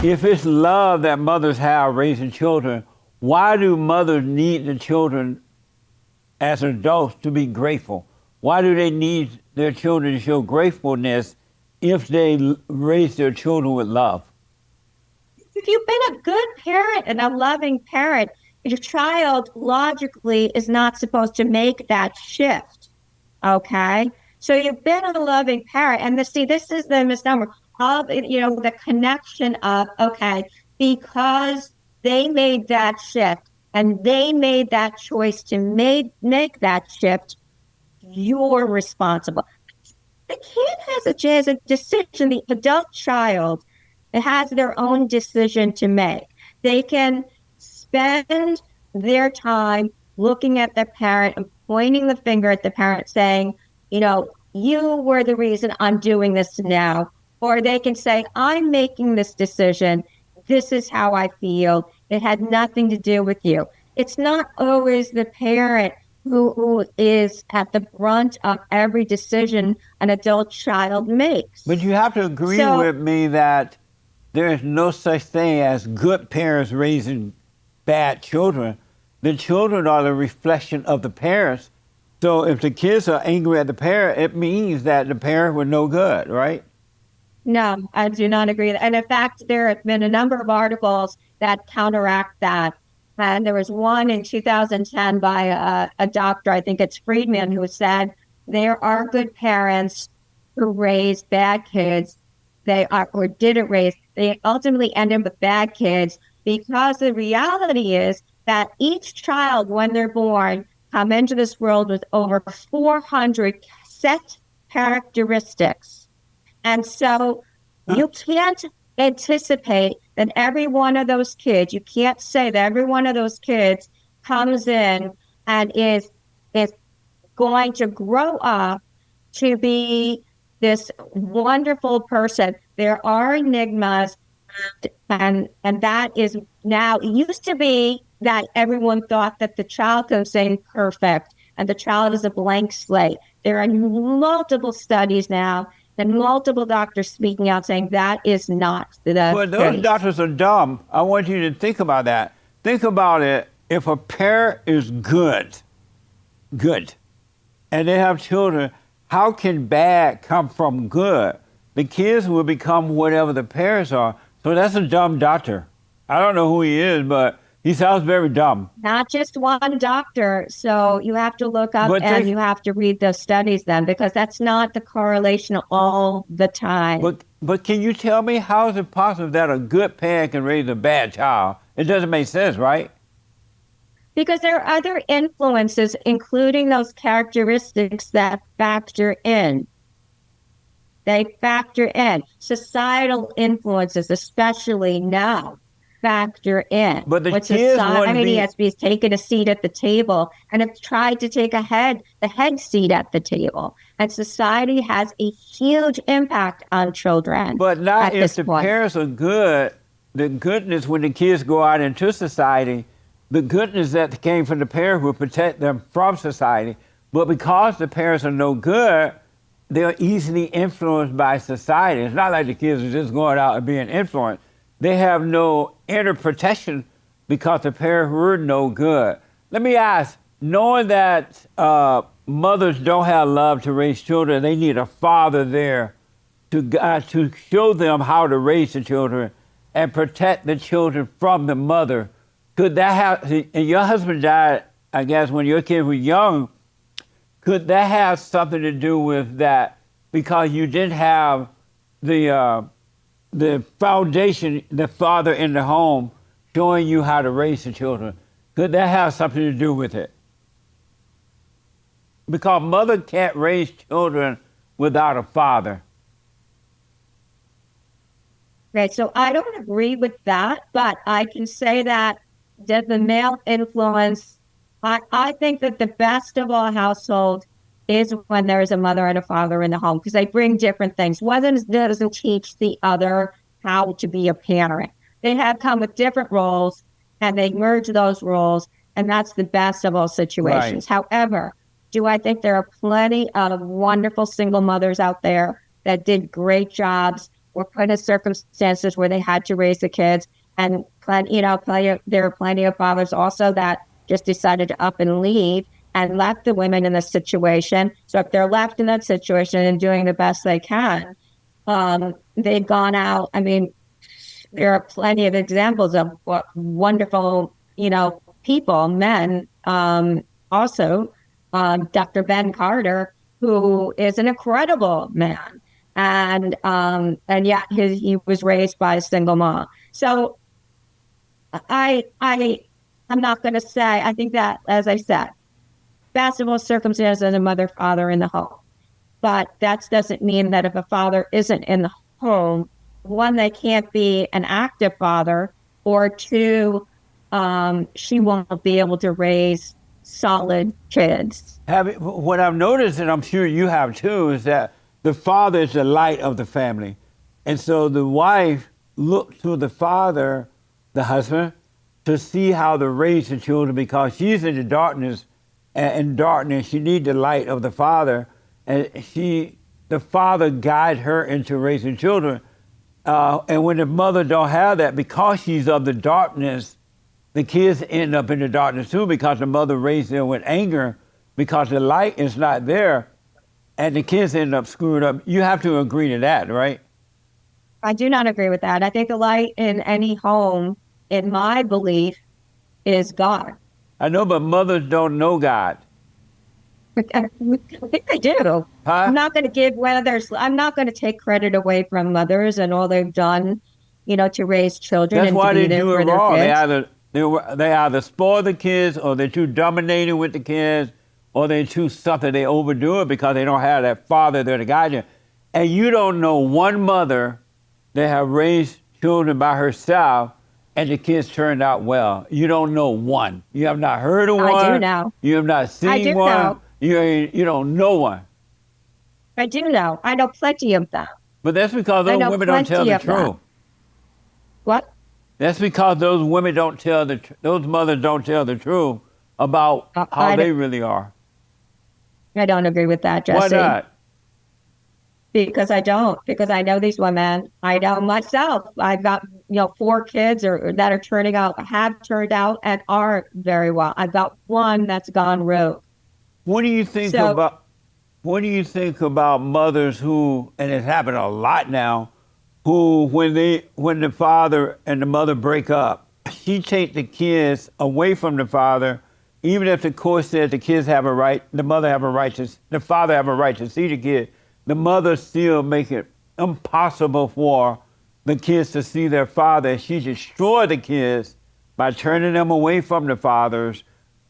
If it's love that mothers have raising children, why do mothers need the children as adults to be grateful? Why do they need their children to show gratefulness if they raise their children with love? If you've been a good parent and a loving parent, your child logically is not supposed to make that shift. Okay. So you've been a loving parent. And see, this is the misnomer of, the connection of, okay, because they made that shift and they made that choice to make that shift, you're responsible. The kid has a decision. The adult child has their own decision to make. They can spend their time looking at the parent and pointing the finger at the parent saying, you were the reason I'm doing this now. Or they can say, I'm making this decision. This is how I feel. It had nothing to do with you. It's not always the parent who is at the brunt of every decision an adult child makes. But you have to agree with me that there is no such thing as good parents raising bad children. The children are the reflection of the parents. So if the kids are angry at the parent, it means that the parent was no good, right? No, I do not agree. And in fact, there have been a number of articles that counteract that. And there was one in 2010 by a doctor, I think it's Friedman, who said there are good parents who raise bad kids. They ultimately end up with bad kids because the reality is that each child, when they're born, come into this world with over 400 set characteristics. And so you can't anticipate that every one of those kids, you can't say that every one of those kids comes in and is going to grow up to be this wonderful person. There are enigmas, and that is now, it used to be that everyone thought that the child comes in perfect and the child is a blank slate. There are multiple studies now and multiple doctors speaking out saying that is not the case. But those doctors are dumb. I want you to think about that. Think about it. If a parent is good, and they have children, how can bad come from good? The kids will become whatever the parents are. So that's a dumb doctor. I don't know who he is, but he sounds very dumb. Not just one doctor. So you have to look up and you have to read those studies then, because that's not the correlation all the time. But can you tell me how is it possible that a good parent can raise a bad child? It doesn't make sense, right? Because there are other influences, including those characteristics that factor in. They factor in. Societal influences, especially now, factor in. But the when kids society has taken a seat at the table and have tried to take the head seat at the table. And society has a huge impact on children. But not if the parents are good. The goodness when the kids go out into society, the goodness that came from the parents will protect them from society. But because the parents are no good, they're easily influenced by society. It's not like the kids are just going out and being influenced. They have no inner protection because the parents were no good. Let me ask, knowing that mothers don't have love to raise children, they need a father there to show them how to raise the children and protect the children from the mother. Could that have, and your husband died, I guess, when your kids were young, could that have something to do with that because you didn't have the foundation, the father in the home showing you how to raise the children? Could that have something to do with it? Because mother can't raise children without a father. Right, so I don't agree with that, but I can say that the male influence, I think that the best of all households is when there is a mother and a father in the home, because they bring different things. One doesn't teach the other how to be a parent. They have come with different roles, and they merge those roles, and that's the best of all situations. Right. However, do I think there are plenty of wonderful single mothers out there that did great jobs were put in circumstances where they had to raise the kids, and there were plenty of fathers also that just decided to up and leave and left the women in the situation. So if they're left in that situation and doing the best they can, they've gone out. I mean, there are plenty of examples of what wonderful, people, men, also, Dr. Ben Carter, who is an incredible man. And yet he was raised by a single mom. So I'm not going to say, I think that, as I said, best of all circumstances and a mother, father in the home. But that doesn't mean that if a father isn't in the home, one, they can't be an active father, or two, she won't be able to raise solid kids. What I've noticed, and I'm sure you have too, is that the father is the light of the family. And so the wife looks to the father, the husband, to see how to raise the children, because she's in the darkness, and in darkness she needs the light of the father, and the father guides her into raising children. And when the mother don't have that, because she's of the darkness, the kids end up in the darkness too, because the mother raised them with anger, because the light is not there, and the kids end up screwed up. You have to agree to that, right? I do not agree with that. I think the light in any home, in my belief, is God. I know, but mothers don't know God. I think I do. Huh? I'm not going to I'm not going to take credit away from mothers and all they've done, to raise children. That's why they do it wrong. Kids. They either spoil the kids, or they're too dominating with the kids, or they're too something. They overdo it because they don't have that father there to guide you. And you don't know one mother that have raised children by herself and the kids turned out well. You don't know one. You have not heard of one. I do know. You have not seen I do one. Know. You don't know one. I do know. I know plenty of them. But that's because those women don't tell the truth. What? That's because those women don't tell those mothers don't tell the truth about how they really are. I don't agree with that, Jesse. Why not? Because I don't. Because I know these women. I know myself. I've got 4 kids that have turned out and are very well. I've got one that's gone rogue. What do you think about mothers who, and it's happened a lot now, who when the father and the mother break up, she takes the kids away from the father, even if the court says the kids have a right, the father have a right to see the kid. The mother still make it impossible for the kids to see their father. She destroyed the kids by turning them away from the fathers.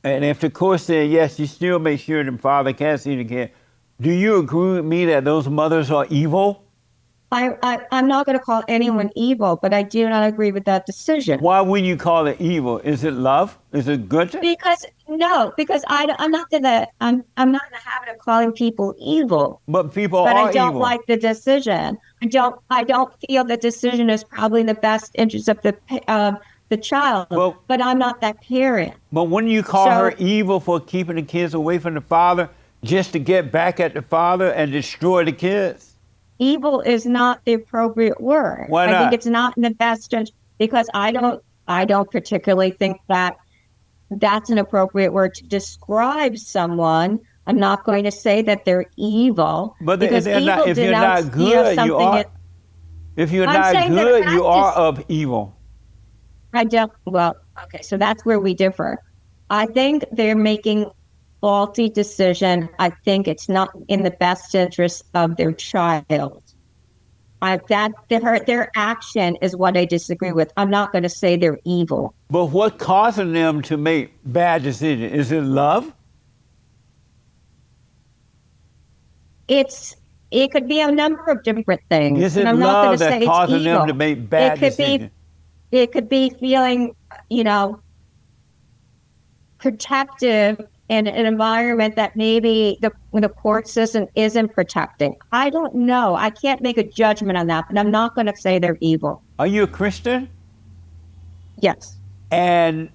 And if the court said yes, she still makes sure the father can't see the kid. Do you agree with me that those mothers are evil? I'm not going to call anyone evil, but I do not agree with that decision. Why wouldn't you call it evil? Is it love? Is it good? Because I'm not in the habit of calling people evil. But people are evil. evil. But I don't like the decision. I don't feel the decision is probably in the best interest of the child. But I'm not that parent. But wouldn't you call her evil for keeping the kids away from the father, just to get back at the father and destroy the kids? Evil is not the appropriate word. Why not? I think it's not in the best interest, because I don't particularly think that that's an appropriate word to describe someone. I'm not going to say that they're evil. But if you're not good, you are. If you're not good, you are of evil. I don't. Well, okay, so that's where we differ. I think they're making faulty decision. I think it's not in the best interest of their child. Their action is what I disagree with. I'm not going to say they're evil. But what causing them to make bad decisions? Is it love? It could be a number of different things. Is it love that's causing them to make bad decisions? It could be feeling, protective in an environment that maybe the court system isn't protecting. I don't know. I can't make a judgment on that, but I'm not going to say they're evil. Are you a Christian? Yes. And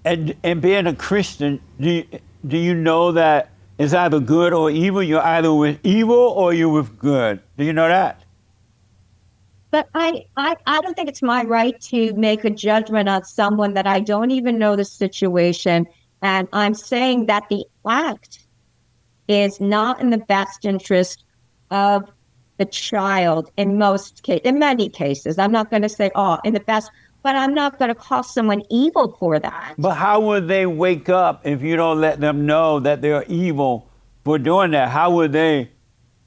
being a Christian, do you know that it's either good or evil? You're either with evil or you're with good. Do you know that? But I don't think it's my right to make a judgment on someone that I don't even know the situation. And I'm saying that the act is not in the best interest of the child in many cases. I'm not going to say, oh, in the best, but I'm not going to call someone evil for that. But how would they wake up if you don't let them know that they're evil for doing that? How would they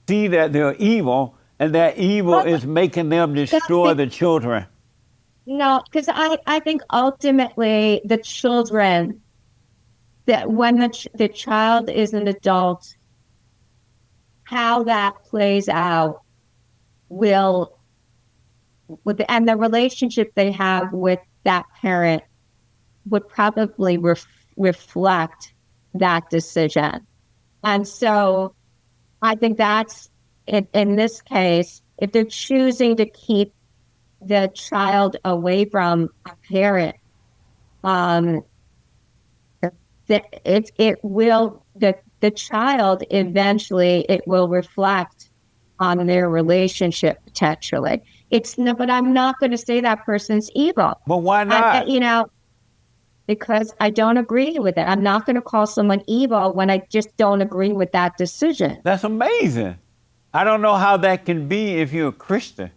see that they're evil and that evil is making them destroy the children? No, because I think ultimately the children, that when the child is an adult, how that plays out will, and the relationship they have with that parent would probably reflect that decision. And so I think that's, in this case, if they're choosing to keep the child away from a parent, the child eventually, it will reflect on their relationship potentially. It's no, but I'm not going to say that person's evil. But why not? Because I don't agree with it. I'm not going to call someone evil when I just don't agree with that decision. That's amazing. I don't know how that can be if you're a Christian.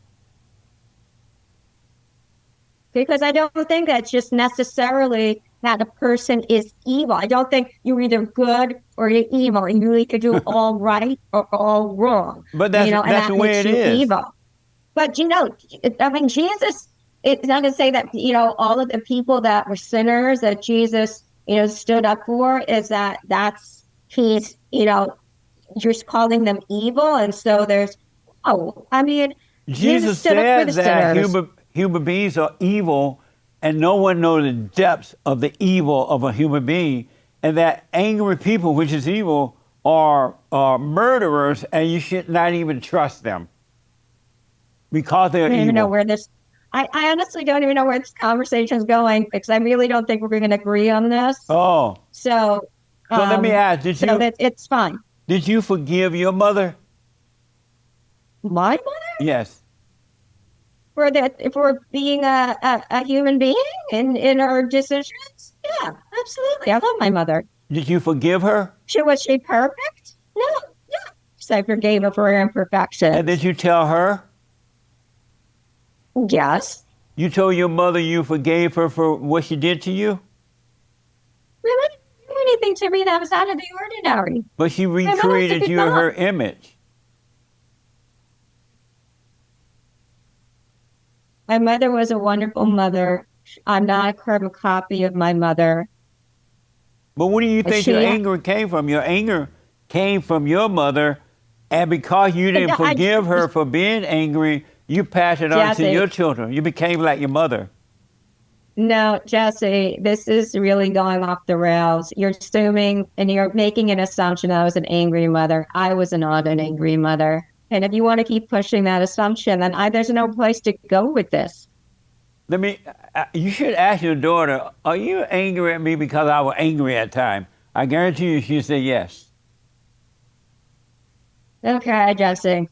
Because I don't think that's just necessarily that a person is evil. I don't think you're either good or you're evil. You either do all right or all wrong. But that's the way it is. Evil. But I mean, Jesus, it's not to say that, all of the people that were sinners that Jesus, stood up for, is he's, just calling them evil. And so Jesus stood up for the that sinners. human beings are evil, and no one knows the depths of the evil of a human being, and that angry people, which is evil, are murderers, and you should not even trust them because they're evil. I don't even know where this. I honestly don't even know where this conversation is going, because I really don't think we're going to agree on this. Oh. So let me ask, it's fine. Did you forgive your mother? My mother? Yes. For being a human being in her decisions? Yeah, absolutely. I love my mother. Did you forgive her? Was she perfect? No. So I forgave her for her imperfections. And did you tell her? Yes. You told your mother you forgave her for what she did to you? Really? Didn't do anything to me that was out of the ordinary. But she recreated you in her image. My mother was a wonderful mother. I'm not a carbon copy of my mother. But what do you think your anger came from? Your anger came from your mother, and because you didn't forgive her for being angry, you passed it on to your children. You became like your mother. No, Jesse, this is really going off the rails. You're assuming and you're making an assumption I was an angry mother. I was not an angry mother. And if you want to keep pushing that assumption, then there's no place to go with this. You should ask your daughter, are you angry at me because I was angry at time? I guarantee you she'll say yes. Okay, Jesse.